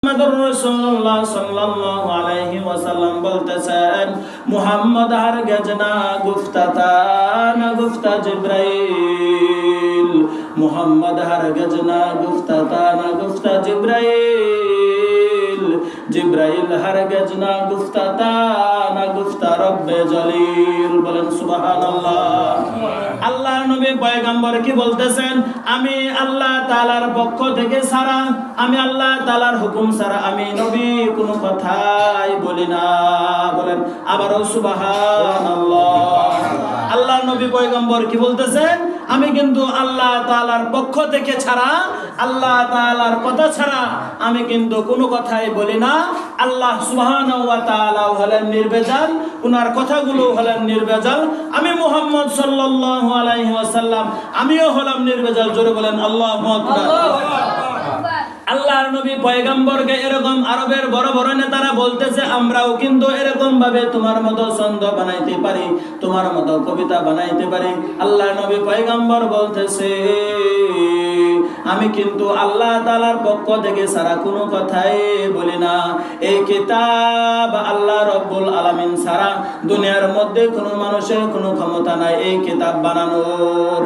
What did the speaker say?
রাসূলুল্লাহ সাল্লাল্লাহু আলাইহি ওয়াসাল্লাম বলতেছেন, মুহাম্মদ হারগিজ না গুফতা জিবরাইল, মুহাম্মদ হারগিজ না গুফতা জিবরাইল, জিবরাইল হারগিজ না গুফতা রব্বে জলিল। বলেন সুবহানাল্লাহ। আল্লাহ নবী পয়গম্বর কি বলতেছেন? আমি আল্লাহ তাআলার পক্ষ থেকে ছাড়া, আমি আল্লাহ তাআলার হুকুম ছাড়া আমি নবী কোনো কথাই বলি না। বলেন আবারও সুবহানাল্লাহ। আল্লাহ নবী পয়গম্বর কি বলতেছেন? আমি কিন্তু আল্লাহ তাআলার পক্ষ থেকে ছাড়া, আল্লাহ তাআলার কথা ছাড়া আমি কিন্তু কোনো কথাই বলি না। আল্লাহ সুবহানাহু ওয়া তাআলা হলেন নির্ভেজাল, ওনার কথাগুলো হলেন নির্ভেজাল। আমি মুহাম্মদ সাল্লাল্লাহু আলাইহি ওয়াসাল্লাম আমিও হলাম নির্ভেজাল। জোরে বলেন আল্লাহু আকবার। আল্লাহর নবী পয়গম্বরকে এরকম আরবের বড় বড় নেতারা বলতেছে, আমরাও কিন্তু এরকম ভাবে তোমার মতো ছন্দ বানাইতে পারি, তোমার মতো কবিতা বানাইতে পারি। আল্লাহর নবী পয়গম্বর বলতেছে, আমি কিন্তু আল্লাহ তাআলার পক্ষ থেকে সারা কোনো কথাই বলি না। এই কিতাব আল্লাহ রব্বুল আলামিন ছাড়া দুনিয়ার মধ্যে কোনো মানুষের কোনো ক্ষমতা নাই এই কিতাব বানানোর।